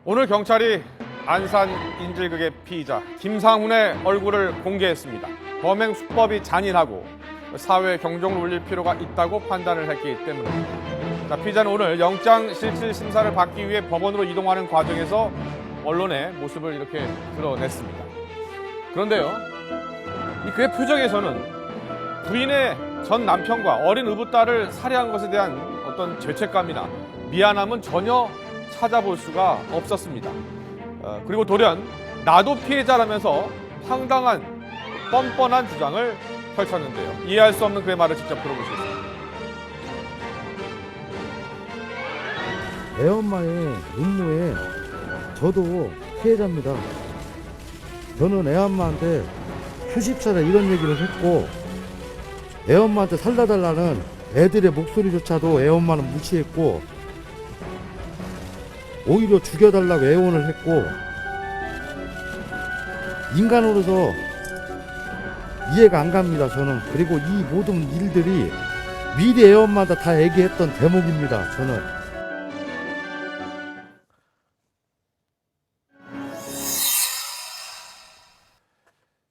오늘 경찰이 안산 인질극의 피의자 김상훈의 얼굴을 공개했습니다. 범행 수법이 잔인하고 사회에 경종을 울릴 필요가 있다고 판단을 했기 때문입니다. 피의자는 오늘 영장실질심사를 받기 위해 법원으로 이동하는 과정에서 언론의 모습을 이렇게 드러냈습니다. 그런데요, 그의 표정에서는 부인의 전 남편과 어린 의붓딸을 살해한 것에 대한 어떤 죄책감이나 미안함은 전혀 찾아볼 수가 없었습니다. 그리고 돌연 나도 피해자라면서 황당한 뻔뻔한 주장을 펼쳤는데요. 이해할 수 없는 그의 말을 직접 들어보시겠습니다. 애엄마의 임무에 저도 피해자입니다. 저는 애엄마한테 수십 차례 이런 얘기를 했고, 애엄마한테 살려달라는 애들의 목소리조차도 애엄마는 무시했고, 오히려 죽여달라고 애원을 했고, 인간으로서 이해가 안 갑니다, 저는. 그리고 이 모든 일들이 미리 애엄마한테 다 얘기했던 대목입니다, 저는.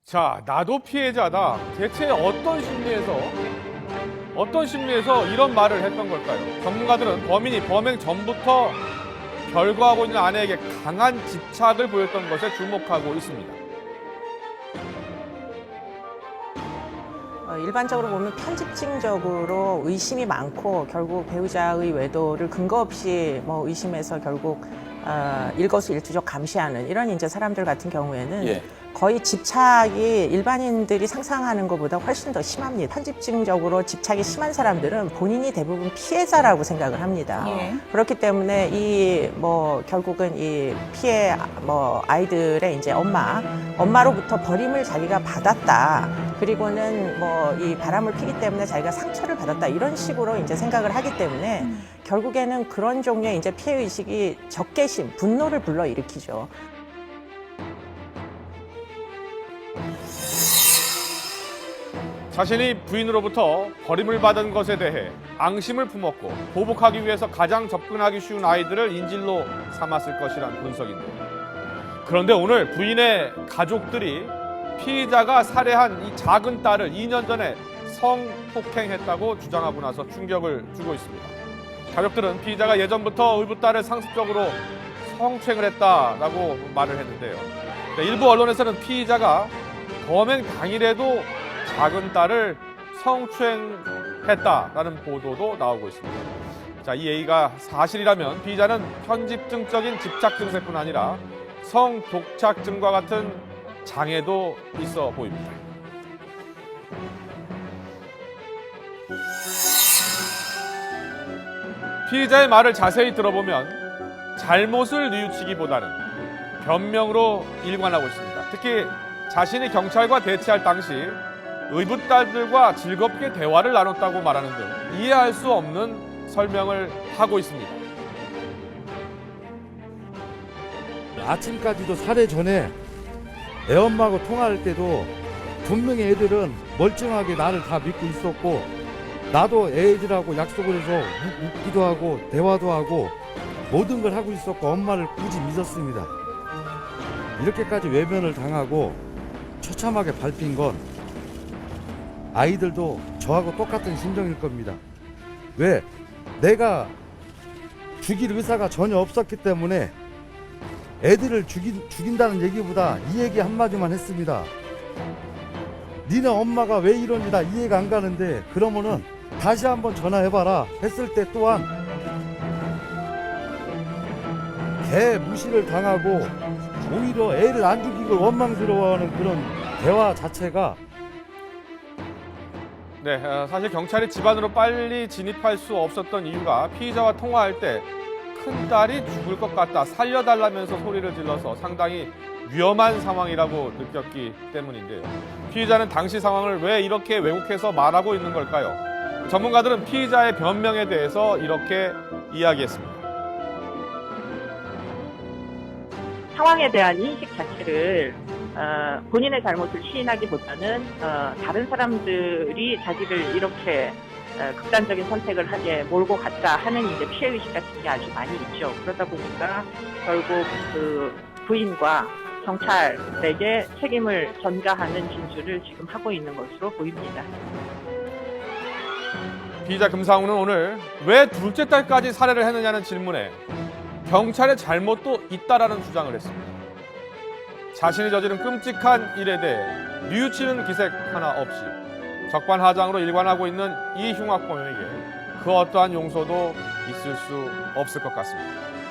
자, 나도 피해자다. 대체 어떤 심리에서 이런 말을 했던 걸까요? 전문가들은 범인이 범행 전부터 결거하고 있는 아내에게 강한 집착을 보였던 것에 주목하고 있습니다. 일반적으로 보면 편집증적으로 의심이 많고 결국 배우자의 외도를 근거 없이 의심해서 결국 일거수일투족 감시하는 이런 이제 사람들 같은 경우에는 거의 집착이 일반인들이 상상하는 것보다 훨씬 더 심합니다. 편집증적으로 집착이 심한 사람들은 본인이 대부분 피해자라고 생각을 합니다. 그렇기 때문에 결국은 이 피해 아이들의 이제 엄마로부터 버림을 자기가 받았다. 그리고는 이 바람을 피기 때문에 자기가 상처를 받았다. 이런 식으로 이제 생각을 하기 때문에 결국에는 그런 종류의 이제 피해 의식이 적개심, 분노를 불러일으키죠. 자신이 부인으로부터 버림을 받은 것에 대해 앙심을 품었고 보복하기 위해서 가장 접근하기 쉬운 아이들을 인질로 삼았을 것이란 분석인데요. 그런데 오늘 부인의 가족들이 피의자가 살해한 이 작은 딸을 2년 전에 성폭행했다고 주장하고 나서 충격을 주고 있습니다. 가족들은 피의자가 예전부터 의붓딸을 상습적으로 성추행을 했다라고 말을 했는데요. 일부 언론에서는 피의자가 범행 당일에도 작은 딸을 성추행했다라는 보도도 나오고 있습니다. 자, 이 얘기가 사실이라면 피의자는 편집증적인 집착 증세뿐 아니라 성독착증과 같은 장애도 있어 보입니다. 피의자의 말을 자세히 들어보면 잘못을 뉘우치기보다는 변명으로 일관하고 있습니다. 특히 자신이 경찰과 대치할 당시 의붓딸들과 즐겁게 대화를 나눴다고 말하는 등 이해할 수 없는 설명을 하고 있습니다. 아침까지도 살해 전에 애엄마하고 통화할 때도 분명히 애들은 멀쩡하게 나를 다 믿고 있었고, 나도 애들하고 약속을 해서 웃기도 하고 대화도 하고 모든 걸 하고 있었고 엄마를 굳이 믿었습니다. 이렇게까지 외면을 당하고 처참하게 밟힌 건 아이들도 저하고 똑같은 심정일 겁니다. 왜? 내가 죽일 의사가 전혀 없었기 때문에 애들을 죽인다는 얘기보다 이 얘기 한마디만 했습니다. 니네 엄마가 왜 이러니 나 이해가 안 가는데 그러면은 다시 한번 전화해봐라 했을 때 또한 개 무시를 당하고 오히려 애를 안 죽이고 원망스러워하는 그런 대화 자체가 사실 경찰이 집안으로 빨리 진입할 수 없었던 이유가 피의자와 통화할 때 큰딸이 죽을 것 같다, 살려달라면서 소리를 질러서 상당히 위험한 상황이라고 느꼈기 때문인데요. 피의자는 당시 상황을 왜 이렇게 왜곡해서 말하고 있는 걸까요? 전문가들은 피의자의 변명에 대해서 이렇게 이야기했습니다. 상황에 대한 인식 자체를 본인의 잘못을 시인하기보다는 다른 사람들이 자기를 이렇게 극단적인 선택을 하게 몰고 갔다 하는 이제 피해의식 같은 게 아주 많이 있죠. 그러다 보니까 결국 그 부인과 경찰에게 책임을 전가하는 진술을 지금 하고 있는 것으로 보입니다. 피의자 금상우는 오늘 왜 둘째 딸까지 살해를 했느냐는 질문에 경찰의 잘못도 있다라는 주장을 했습니다. 자신이 저지른 끔찍한 일에 대해 뉘우치는 기색 하나 없이 적반하장으로 일관하고 있는 이 흉악범에게 그 어떠한 용서도 있을 수 없을 것 같습니다.